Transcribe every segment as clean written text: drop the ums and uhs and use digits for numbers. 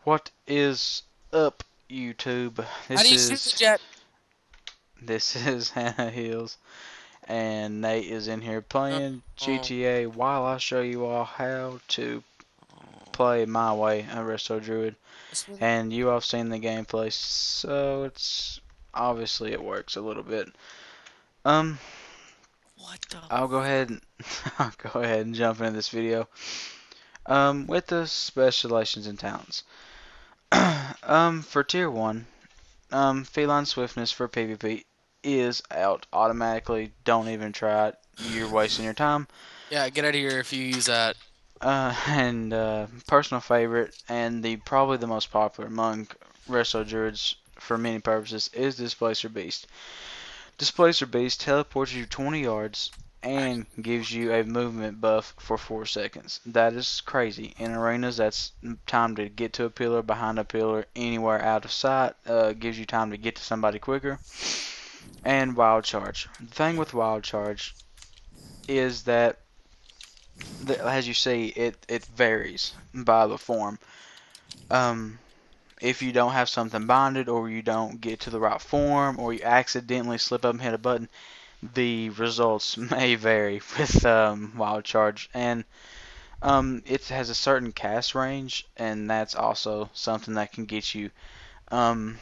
What is up, YouTube? How do This you shoot the is jet? this is Hannah Hills, and Nate is in here playing Oh, GTA while I show you all how to play my way, a Resto Druid. this one. And you all have seen the gameplay, so it's obviously it works a little bit. Um, What the? I'll go ahead and I'll go ahead and jump into this video. With the specializations and talents. For tier one. Feline Swiftness for PvP is out automatically. Don't even try it. You're wasting your time. Yeah, get out of here if you use that. And personal favorite and probably the most popular among Resto Druids for many purposes is Displacer Beast. Displacer Beast teleports you 20 yards and gives you a movement buff for 4 seconds. That is crazy. In arenas, that's time to get to a pillar, behind a pillar, anywhere out of sight. Gives you time to get to somebody quicker. And Wild Charge. The thing with Wild Charge is that, as you see, it varies by the form. Um, if you don't have something binded, or you don't get to the right form, or you accidentally slip up and hit a button, the results may vary with Wild Charge. And it has a certain cast range, and that's also something that can get you. Um,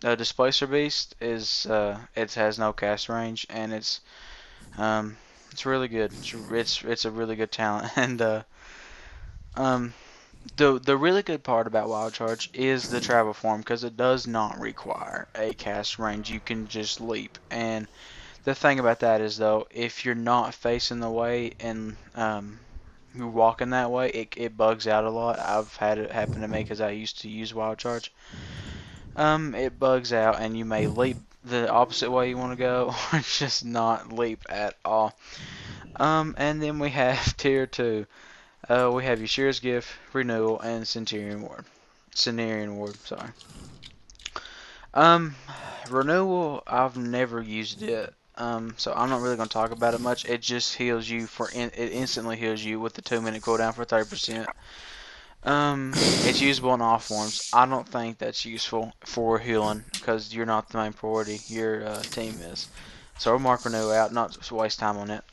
Displacer Beast is it has no cast range, and um, it's really good. It's a really good talent, and um, the really good part about Wild Charge is the travel form because it does not require a cast range. You can just leap, and the thing about that is though, if you're not facing the way and you're walking that way, it bugs out a lot. I've had it happen to me because I used to use Wild Charge. It bugs out, and you may leap the opposite way you want to go, or just not leap at all. And then we have tier two. We have Yashira's Gift, Renewal, and Centurion Ward. Centurion Ward, sorry. Um, Renewal, I've never used it. So I'm not really gonna talk about it much. It just heals you it instantly heals you with the 2 minute cooldown for 30%. It's usable in all forms. I don't think that's useful for healing because you're not the main priority. Your team is. So we'll mark Renew out, not just waste time on it.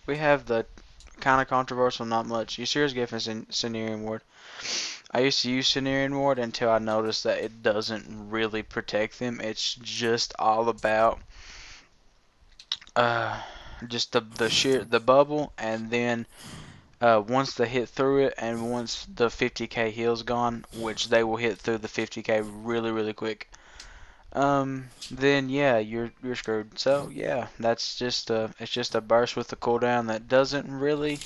We have the kind of controversial, not much. Yashira's Gift and Cenarian Ward. I used to use Cenarian Ward until I noticed that it doesn't really protect them. It's just all about uh, just the bubble, and then once they hit through it, and once the 50k heal's gone, which they will hit through the 50k really quick. Then yeah, you're screwed. So yeah, that's just it's just a burst with the cooldown that doesn't really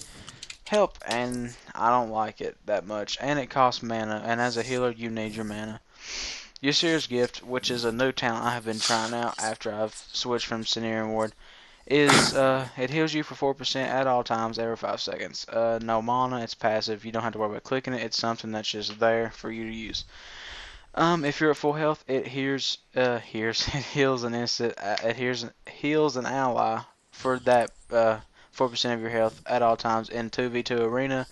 help, and I don't like it that much. And it costs mana, and as a healer, you need your mana. Yasir's Gift, which is a new talent I have been trying out after I've switched from Cenarian Ward, is it heals you for 4% at all times every 5 seconds. No mana, it's passive. You don't have to worry about clicking it. It's something that's just there for you to use. If you're at full health, it it heals an instant, heals an ally for that 4% of your health at all times in 2v2 arena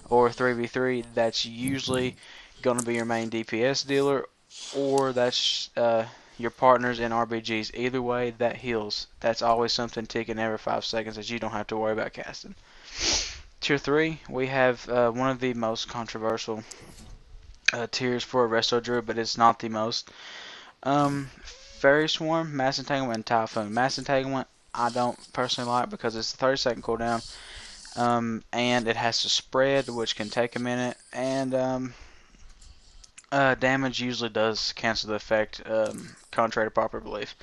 or 3v3. That's usually going to be your main DPS dealer, or that's your partners in RBGs. Either way, that heals. That's always something ticking every 5 seconds that you don't have to worry about casting. Tier 3, we have one of the most controversial tiers for a Resto Druid, but it's not the most. Fairy Swarm, Mass Entanglement, and Typhoon. Mass Entanglement I don't personally like because it's a 30-second cooldown, and it has to spread, which can take a minute, and damage usually does cancel the effect, contrary to popular belief.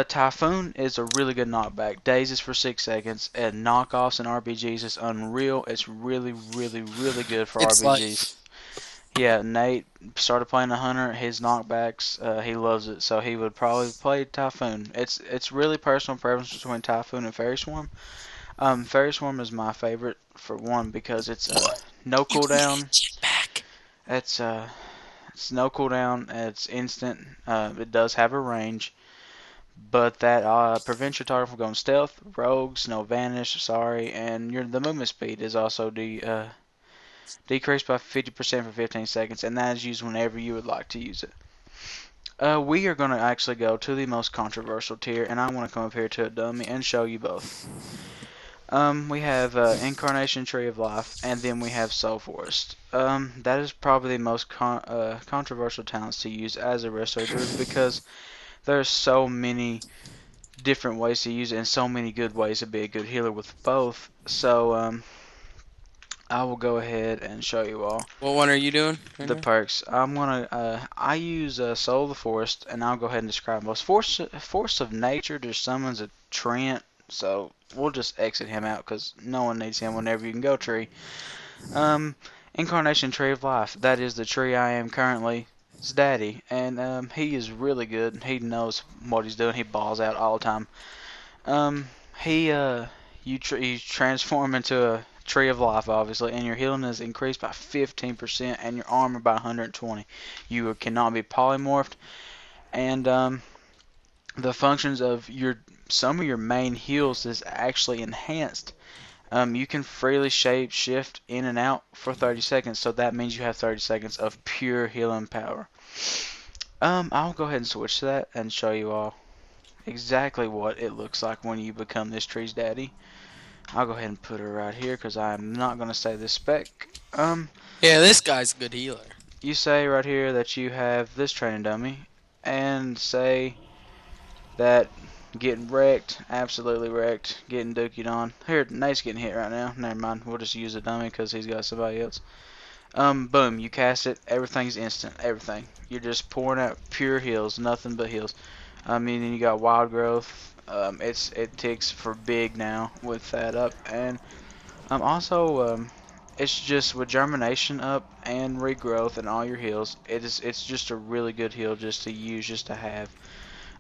Typhoon is a really good knockback. Dazes for 6 seconds, and knockoffs and RBGs is unreal. It's really good for It's RBGs. life. Yeah, Nate started playing the Hunter. His knockbacks, he loves it, so he would probably play Typhoon. It's really personal preference between Typhoon and Fairy Swarm. Fairy Swarm is my favorite for one because it's no You can get a cooldown. jetpack. It's it's no cooldown. It's instant. It does have a range, but that prevents your target from going stealth, rogues, no vanish. Sorry, and the movement speed is also decreased by 50% for 15 seconds, and that is used whenever you would like to use it. We are going to actually go to the most controversial tier, and I want to come up here to a dummy and show you both. We have Incarnation Tree of Life, and then we have Soul Forest. That is probably the most controversial talents to use as a Resto Druid because there are so many different ways to use it and so many good ways to be a good healer with both. So I will go ahead and show you all What one are you doing right the now? perks. I use Soul of the Forest, and I'll go ahead and describe most. Force of Nature just summons a Trent, so we'll just exit him out because no one needs him whenever you can go tree. Um, Incarnation Tree of Life. That is the tree I am currently. His daddy, and he is really good. He knows what he's doing. He balls out all the time. Um, he you transform into a tree of life, obviously, and your healing is increased by 15% and your armor by 120. You cannot be polymorphed, and the functions of your some of your main heals is actually enhanced. You can freely shape shift in and out for 30 seconds, so that means you have 30 seconds of pure healing power. I'll go ahead and switch to that and show you all exactly what it looks like when you become this tree's daddy. I'll go ahead and put her right here because I'm not going to say this spec. Yeah, this guy's a good healer. You say right here that you have this training dummy and say that getting wrecked, absolutely wrecked, getting dookied on. Here, Nate's getting hit right now. Never mind, we'll just use a dummy because he's got somebody else. Boom, you cast it, everything's instant, everything. You're just pouring out pure heals, nothing but heals. And then you got wild growth. It ticks for big now with that up, and also it's just with germination up and regrowth and all your heals. It's just a really good heal just to use, just to have.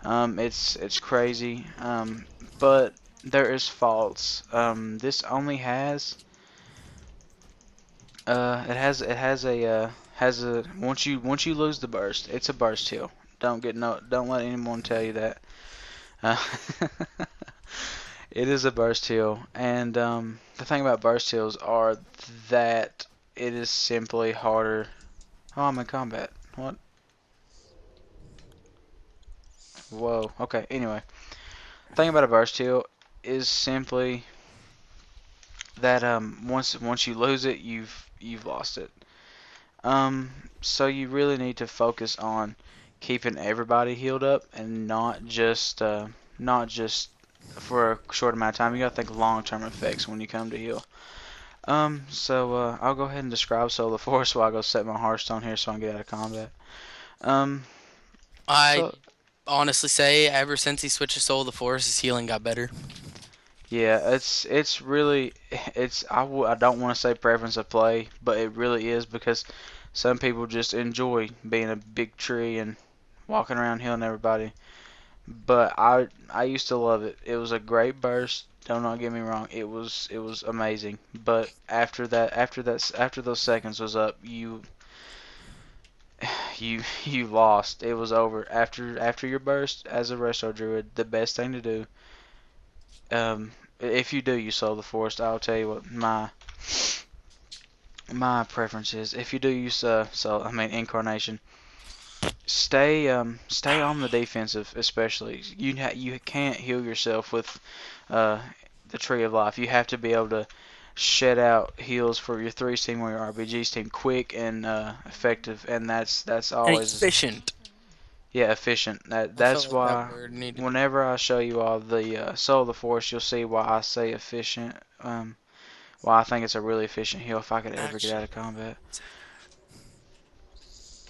It's crazy, but there is faults. This only has has a once you lose the burst, it's a burst heal. Don't let anyone tell you that. Uh, it is a burst heal, and the thing about burst heals are that it is simply harder. Oh, I'm in combat. What? Whoa. Okay. Anyway, thing about a burst heal is simply that once you lose it, you've lost it. Um, so you really need to focus on keeping everybody healed up and not just for a short amount of time. You gotta think long-term effects when you come to heal. So I'll go ahead and describe Solar Force while I go set my Hearthstone here so I can get out of combat. Um, I so honestly say ever since he switched to Soul of the Forest, his healing got better. yeah, it's really I don't want to say preference of play, but it really is because some people just enjoy being a big tree and walking around healing everybody. But I used to love it. It was a great burst. Do not get me wrong. It was amazing. But after those seconds was up, you lost. It was over. After your burst as a resto druid, the best thing to do, if you do use Soul of the Forest, I'll tell you what my preference is. If you do use Incarnation, stay on the defensive, especially. You can't heal yourself with uh, the Tree of Life. You have to be able to shed out heals for your 3's team or your RBG's team quick and effective, and that's And always efficient. efficient. I felt That's like that why word needed. whenever I show you all the Soul of the Force, you'll see why I say efficient. Why I think it's a really efficient heal if I could ever get out Action. of combat.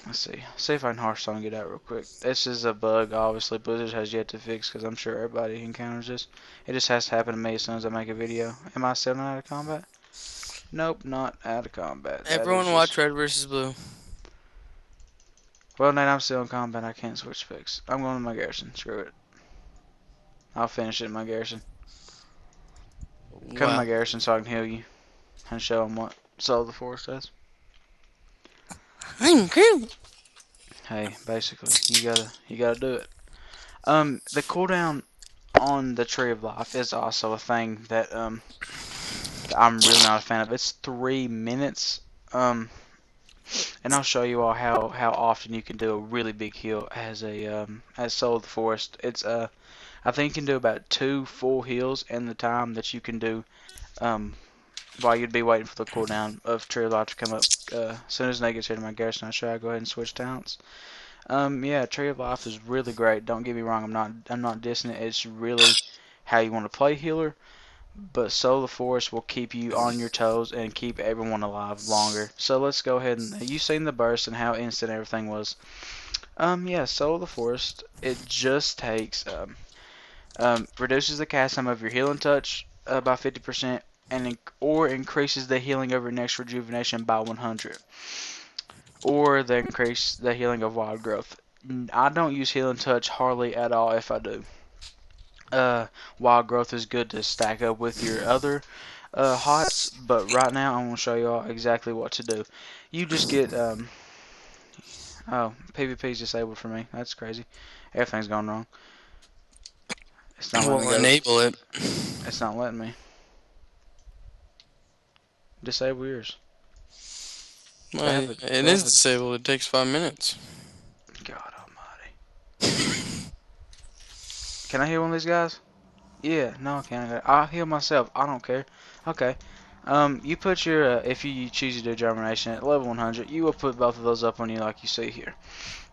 Let's see. See if I can Hearthstone and get out real quick. This is a bug, obviously. Blizzard has yet to fix because I'm sure everybody encounters this. It just has to happen to me as soon as I make a video. Am I still not out of combat? Nope, not out of combat. That is Everyone just. watch Red versus Blue. Well, Nate, I'm still in combat. I can't switch specs. I'm going to my garrison. Screw it. I'll finish it in my garrison. Come to my Well, garrison so I can heal you and show them what Soul of the Forest does. I'm good. Hey, basically, you gotta do it. The cooldown on the Tree of Life is also a thing that I'm really not a fan of. It's 3 minutes. Um, and I'll show you all how often you can do a really big heal as a as Soul of the Forest. It's I think you can do about 2 full heals in the time that you can do um while you'd be waiting for the cooldown of Tree of Life to come up. As soon as Nate gets here to my garrison, I shall go ahead and switch talents. Yeah, Tree of Life is really great. Don't get me wrong. I'm not dissing it. It's really how you want to play healer. But Soul of Force will keep you on your toes and keep everyone alive longer. So let's go ahead and you've seen the burst and how instant everything was. Yeah, Soul of the Forest. It just takes reduces the cast time of your healing touch by 50% or increases the healing of your next rejuvenation by 100, or the increase the healing of wild growth. I don't use healing touch hardly at all if I do. Uh, Wild growth is good to stack up with your other hots, but right now I'm gonna show you all exactly what to do. You just get oh, PvP is disabled for me. That's crazy. Everything's going wrong. It's not letting me We'll go. enable it. It's not letting me disable yours. They Well, have a it they is have a disabled. It takes 5 minutes. God Almighty. Can I heal one of these guys? Yeah, no, I can't. I'll heal myself. I don't care. Okay. You put your if you choose to do germination at level 100, you will put both of those up on you like you see here.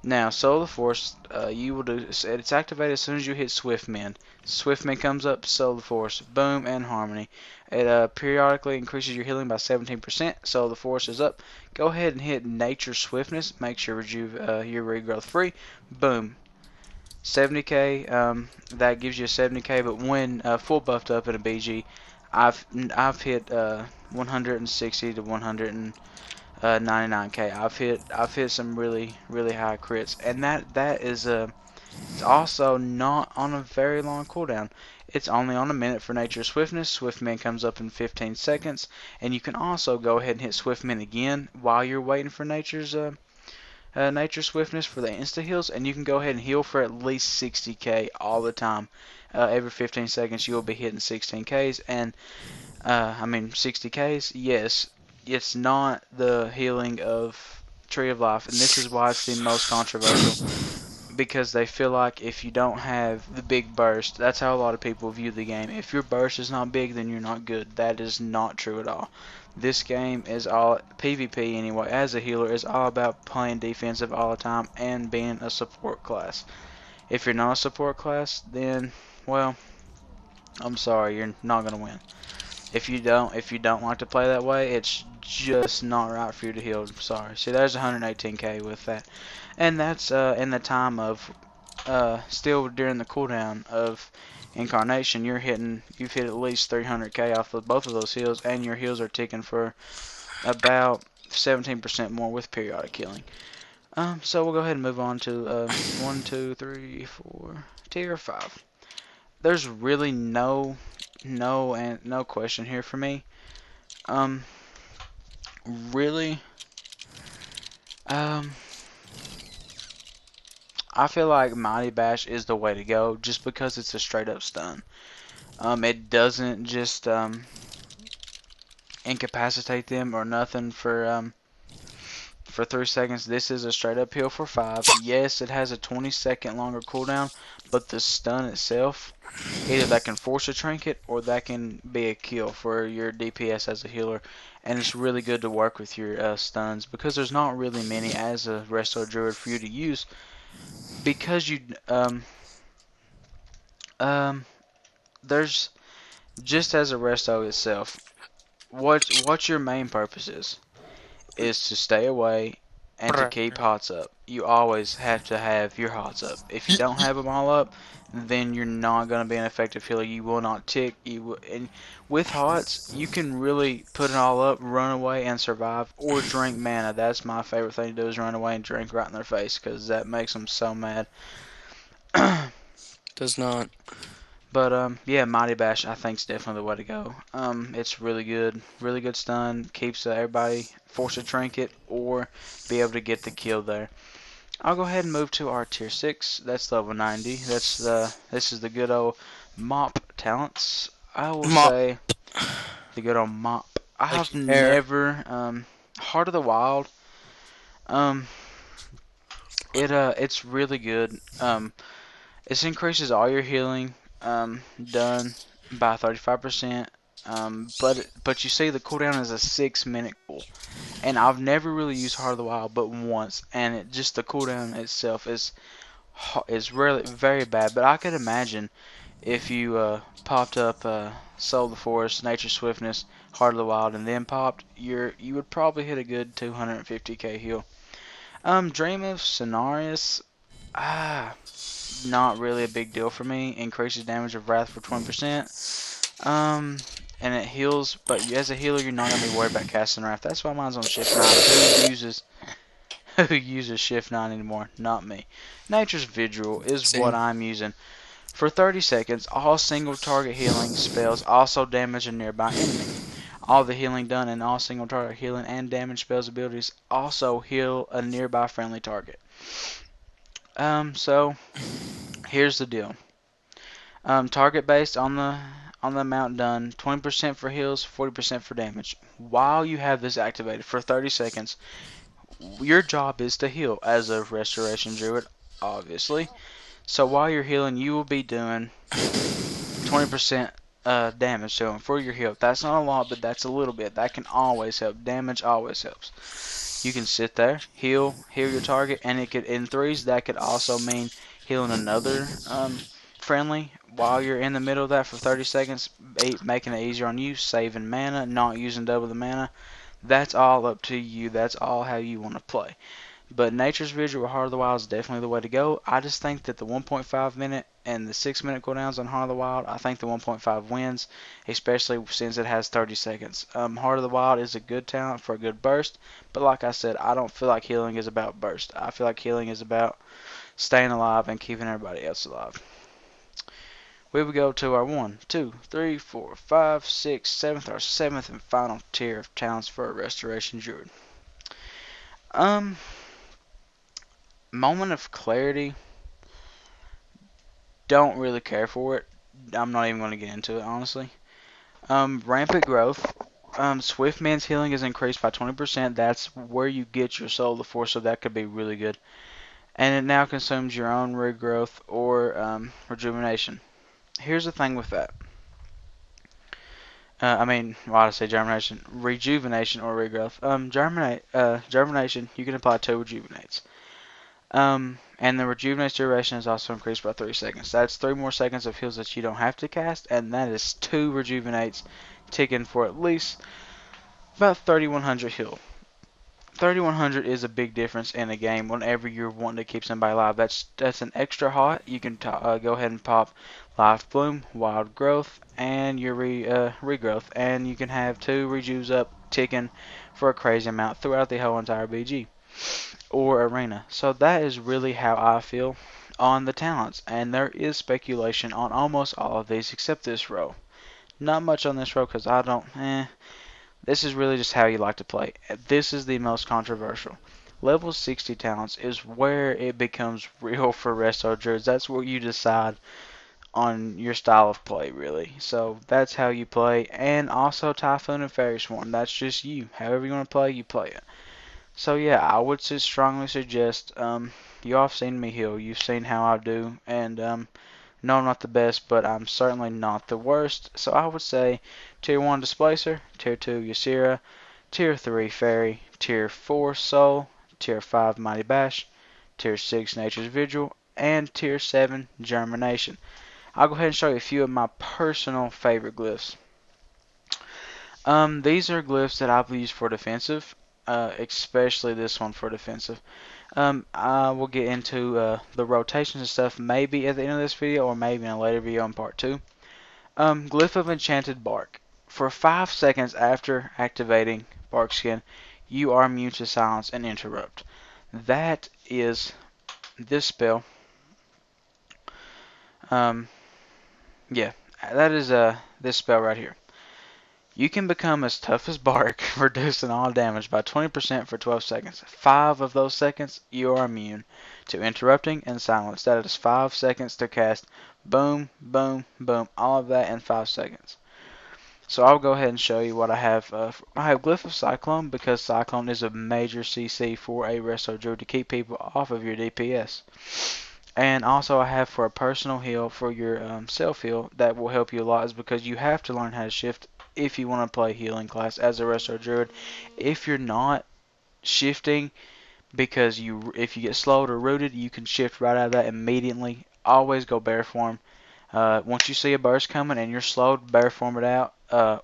Now, Solar Force, you will do. It's activated as soon as you hit Swiftman. Swiftman comes up, Solar Force, boom, and Harmony. It periodically increases your healing by 17%. Solar Force is up. Go ahead and hit Nature Swiftness. Makes your your regrowth free. Boom. 70k. That gives you a 70k. But when full buffed up in a BG, I've hit 160 to 199k. I've hit some really high crits, and that is it's also not on a very long cooldown. It's only on a minute for Nature Swiftness. Swiftman comes up in 15 seconds, and you can also go ahead and hit Swiftman again while you're waiting for Nature Swiftness for the insta heals, and you can go ahead and heal for at least 60k all the time. Every 15 seconds, you will be hitting 16ks, and I mean 60ks. Yes, it's not the healing of Tree of Life, and this is why it's the most controversial. Because they feel like if you don't have the big burst, that's how a lot of people view the game. If your burst is not big, then you're not good. That is not true at all. This game is all PvP anyway. As a healer, is all about playing defensive all the time and being a support class. If you're not a support class, then well, I'm sorry, you're not gonna win. If you don't like to play that way, it's just not right for you to heal. Sorry. See, there's 118k with that, and that's in the time of still during the cooldown of Incarnation. You've hit at least 300k off of both of those heals, and your heals are ticking for about 17% more with periodic healing. So we'll go ahead and move on to 1, 2, 3, 4, tier 5. There's really no question here for me. Um, really, um, I feel like Mighty Bash is the way to go just because it's a straight up stun. It doesn't just incapacitate them or nothing for 3 seconds. This is a straight up heal for 5. Yes, it has a 20-second longer cooldown, but the stun itself, either that can force a trinket or that can be a kill for your DPS as a healer. And it's really good to work with your stuns because there's not really many as a Resto Druid for you to use because um there's just as a Resto itself. What your main purpose is to stay away and to keep hots up. You always have to have your hots up. If you don't have them all up, then you're not going to be an effective healer. You will not tick. And with hots, you can really put it all up, run away, and survive, or drink mana. That's my favorite thing to do is run away and drink right in their face because that makes them so mad. Does not. But yeah, Mighty Bash I think is definitely the way to go. It's really good stun. Keeps everybody force a trinket or be able to get the kill there. I'll go ahead and move to our tier 6. That's level 90. This is the good old mop talents. I will Mop say the good old mop. I like have your hair. never Heart of the Wild, um, it's really good. It increases all your healing, done by 35%. But you see the cooldown is a 6 minute cool, and I've never really used Heart of the Wild but once, and it just the cooldown itself is really very bad. But I could imagine if you popped up Soul of the Forest, Nature Swiftness, Heart of the Wild, and then popped, you would probably hit a good 250k heal. Dream of Cenarius, not really a big deal for me. Increases damage of Wrath for 20%. Um, and it heals, but as a healer, you're not gonna be worried about casting Wrath. That's why mine's on Shift 9. Who uses Shift 9 anymore? Not me. Nature's Vigil is what Same. I'm using. For 30 seconds, all single target healing spells also damage a nearby enemy. All the healing done and all single target healing and damage spells abilities also heal a nearby friendly target. So here's the deal. Target based on the amount done, 20% for heals, 40% for damage. While you have this activated for 30 seconds, your job is to heal as a restoration druid, obviously. So while you're healing, you will be doing 20% damage to them for your heal. That's not a lot, but that's a little bit. That can always help. Damage always helps. You can sit there, heal your target, and it could in threes. That could also mean healing another friendly while you're in the middle of that for 30 seconds, making it easier on you, saving mana, not using double the mana. That's all up to you. That's all how you want to play. But Nature's Vigil or Heart of the Wild is definitely the way to go. I just think that the 1.5 minute and the 6 minute cooldowns on Heart of the Wild, I think the 1.5 wins, especially since it has 30 seconds. Heart of the Wild is a good talent for a good burst, but like I said, I don't feel like healing is about burst. I feel like healing is about staying alive and keeping everybody else alive. We will go to our 1, 2, 3, 4, 5, 6, 7th, our 7th and final tier of talents for a Restoration Druid. Um, Moment of Clarity, don't really care for it. I'm not even going to get into it, honestly. Rampant Growth. Swift Man's healing is increased by 20%. That's where you get your Soul of the Force, so that could be really good. And it now consumes your own regrowth or rejuvenation. Here's the thing with that. Why did I say germination? Rejuvenation or regrowth. Germination, you can apply 2 rejuvenates. And the rejuvenate duration is also increased by 3 seconds. That's 3 more seconds of heals that you don't have to cast, and that is 2 rejuvenates ticking for at least about 3100 heal. 3100 is a big difference in a game whenever you're wanting to keep somebody alive. That's an extra hot. You can go ahead and pop Life Bloom, Wild Growth, and your regrowth, and you can have 2 rejuves up ticking for a crazy amount throughout the whole entire BG or arena. So that is really how I feel on the talents, and there is speculation on almost all of these except this row. Not much on this row because I don't. This is really just how you like to play. This is the most controversial. Level 60 talents is where it becomes real for Resto Druids. That's where you decide on your style of play, really. So that's how you play. And also Typhoon and Fairy Swarm. That's just you. However you want to play, you play it. So yeah, I would strongly suggest, you all have seen me heal. You've seen how I do. And no, I'm not the best, but I'm certainly not the worst. So I would say Tier 1 Displacer, Tier 2 Ysera, Tier 3 Fairy, Tier 4 Soul, Tier 5 Mighty Bash, Tier 6 Nature's Vigil, and Tier 7 Germination. I'll go ahead and show you a few of my personal favorite glyphs. These are glyphs that I've used for defensive, especially this one for defensive. I will get into the rotations and stuff maybe at the end of this video or maybe in a later video in part 2. Glyph of Enchanted Bark. For 5 seconds after activating Bark Skin, you are immune to silence and interrupt. That is this spell. Um, yeah, that is this spell right here. You can become as tough as bark, reducing all damage by 20% for 12 seconds. 5 of those seconds, you are immune to interrupting and silence. That is 5 seconds to cast boom, boom, boom, all of that in 5 seconds. So I'll go ahead and show you what I have. I have Glyph of Cyclone because Cyclone is a major CC for a Resto Druid to keep people off of your DPS. And also I have for a personal heal for your self heal that will help you a lot is because you have to learn how to shift if you want to play healing class as a Resto Druid. If you're not shifting because if you get slowed or rooted, you can shift right out of that immediately. Always go bear form. Once you see a burst coming and you're slowed, bear form it out.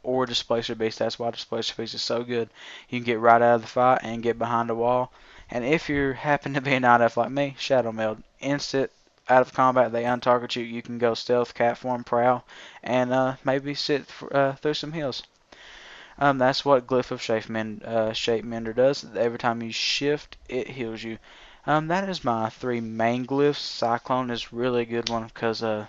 Or Displacer Beast. That's why Displacer Beast is so good. You can get right out of the fight and get behind a wall. And if you happen to be a night elf like me, Shadow Meld. Instant out of combat, they untarget you. You can go stealth, cat form, prowl, and maybe sit through some heals. That's what Glyph of Shape Mender does. Every time you shift, it heals you. That is my three main glyphs. Cyclone is really a good one because the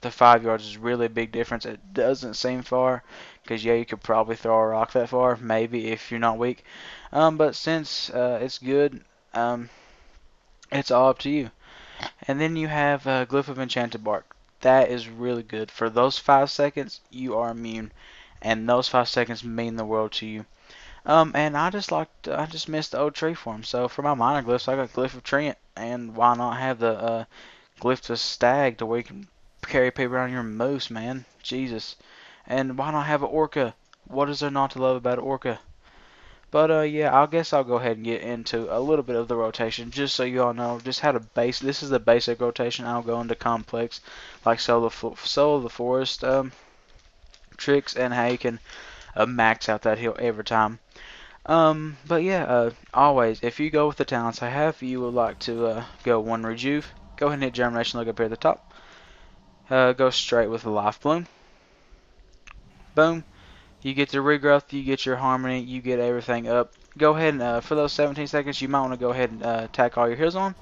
5 yards is really a big difference. It doesn't seem far because yeah, you could probably throw a rock that far, maybe if you're not weak. But since it's good, it's all up to you. And then you have Glyph of Enchanted Bark. That is really good. For those 5 seconds, you are immune, and those 5 seconds mean the world to you. And I just missed the old tree form. So for my minor glyphs, I got Glyph of Trent, and why not have the Glyph of Stag to where you can carry people around your moose, man. Jesus. And why not have an Orca? What is there not to love about an Orca? But yeah, I guess I'll go ahead and get into a little bit of the rotation, just so you all know just how to base. This is the basic rotation. I'll go into complex, like Soul of the Forest tricks, and how you can max out that heal every time. But yeah, always, if you go with the talents I have, you would like to go one rejuve. Go ahead and hit Germination, look up here at the top. Go straight with the Life Bloom. Boom. You get the regrowth, you get your harmony, you get everything up. Go ahead and, for those 17 seconds, you might want to go ahead and tack all your heals on.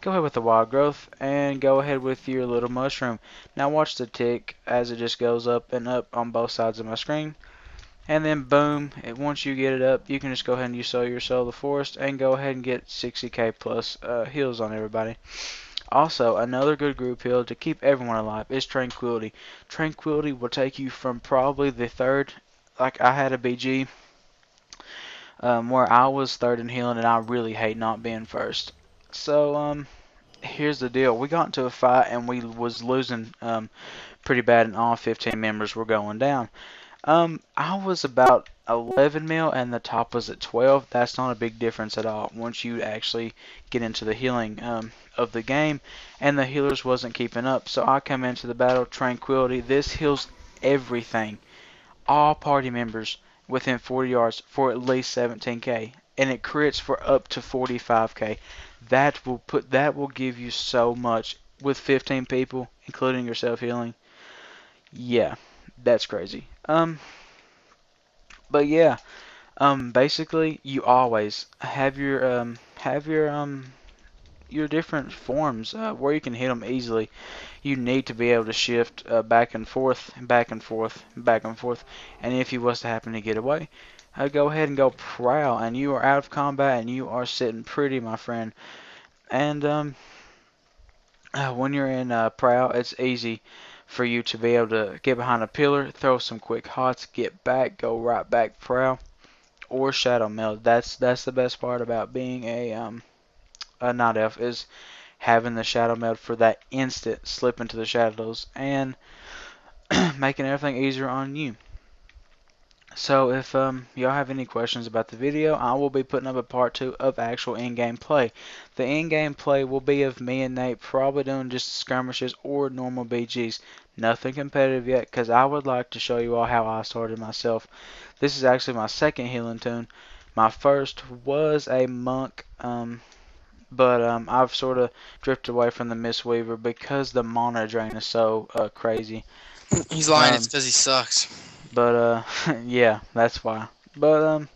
Go ahead with the wild growth, and go ahead with your little mushroom. Now watch the tick as it just goes up and up on both sides of my screen. And then boom, once you get it up, you can just go ahead and use your Soul of the Forest and go ahead and get 60k plus heals on everybody. Also, another good group heal to keep everyone alive is Tranquility. Tranquility will take you from probably the third, like I had a BG where I was third in healing and I really hate not being first. So here's the deal. We got into a fight and we was losing pretty bad and all 15 members were going down. I was about 11 mil and the top was at 12. That's not a big difference at all once you actually get into the healing of the game, and the healers wasn't keeping up. So I come into the battle Tranquility. This heals everything, all party members within 40 yards for at least 17k, and it crits for up to 45k. That will give you so much with 15 people, including yourself healing. Yeah, that's crazy. But yeah, basically you always have your different forms where you can hit them easily. You need to be able to shift back and forth, back and forth, back and forth. And if you was to happen to get away, go ahead and go prowl, and you are out of combat and you are sitting pretty, my friend. And when you're in prowl, it's easy for you to be able to get behind a pillar, throw some quick hots, get back, go right back prowl, or shadow meld. That's the best part about being a night elf is having the shadow meld for that instant slip into the shadows and making everything easier on you. So if y'all have any questions about the video, I will be putting up a part 2 of actual in-game play. The in-game play will be of me and Nate probably doing just skirmishes or normal BGs. Nothing competitive yet because I would like to show you all how I started myself. This is actually my second healing tune. My first was a monk, but I've sort of drifted away from the Mistweaver because the mana drain is so crazy. He's lying. It's Um, because he sucks. but yeah, that's why. But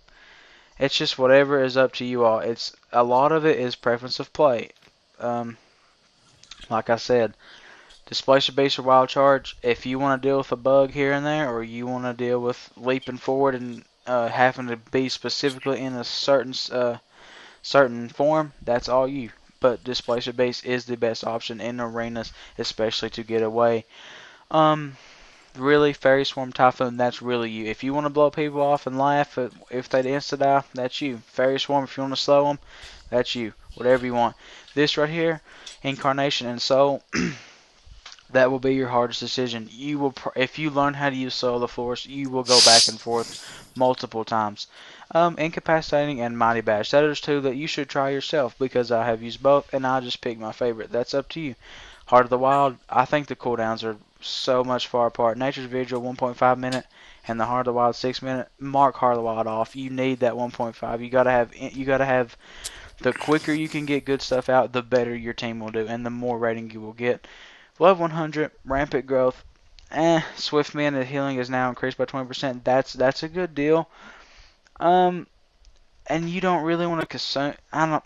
it's just whatever is up to you all. It's a lot of it is preference of play. Um, like I said, Displacer Beast or Wild Charge. If you want to deal with a bug here and there, or you want to deal with leaping forward and having to be specifically in a certain form, that's all you. But Displacer Base is the best option in arenas, especially to get away. Um, Really, Fairy Swarm Typhoon, that's really you. If you want to blow people off and laugh if they insta-die, that's you. Fairy Swarm, if you want to slow them, that's you. Whatever you want. This right here, Incarnation and Soul, that will be your hardest decision. You will, if you learn how to use Soul of the Force, you will go back and forth multiple times. Incapacitating and Mighty Bash. That is two that you should try yourself because I have used both and I just picked my favorite. That's up to you. Heart of the Wild, I think the cooldowns are so much far apart. Nature's Vigil 1.5 minute and the Heart of the Wild 6 minute. Mark Heart of the Wild off. You need that 1.5. You gotta have the quicker you can get good stuff out, the better your team will do and the more rating you will get. Love 100, Rampant Growth. Swift Minute Healing is now increased by 20%. That's a good deal. Um, and you don't really want to consume. I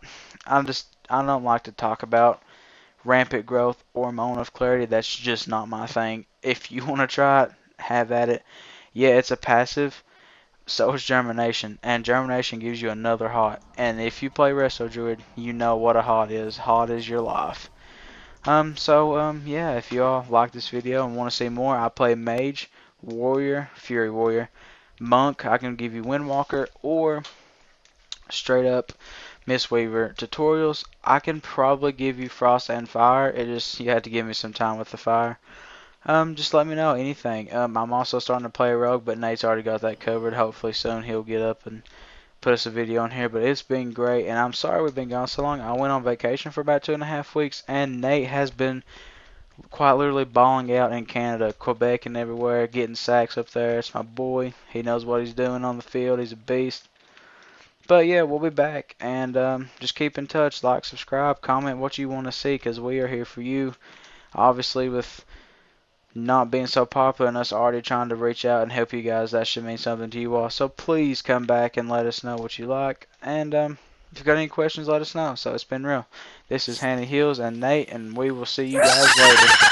don't like to talk about Rampant Growth or Moment of Clarity. That's just not my thing. If you want to try it, have at it. Yeah, it's a passive. So is Germination, and Germination gives you another hot. And if you play Resto Druid, you know what a hot is. Hot is your life. Yeah, if y'all like this video and want to see more, I play Mage, Warrior, Fury Warrior, Monk. I can give you Windwalker or straight up Mistweaver tutorials. I can probably give you Frost and Fire. You have to give me some time with the Fire. Just let me know anything. I'm also starting to play a Rogue, but Nate's already got that covered. Hopefully soon he'll get up and put us a video on here, but it's been great, and I'm sorry we've been gone so long. I went on vacation for about 2.5 weeks, and Nate has been quite literally balling out in Canada, Quebec, and everywhere, getting sacks up there. It's my boy. He knows what he's doing on the field. He's a beast. But yeah, we'll be back, and just keep in touch. Like, subscribe, comment what you want to see, because we are here for you. Obviously, with not being so popular and us already trying to reach out and help you guys, that should mean something to you all. So please come back and let us know what you like. And if you got any questions, let us know. So it's been real. This is Hanny Hills and Nate, and we will see you guys later.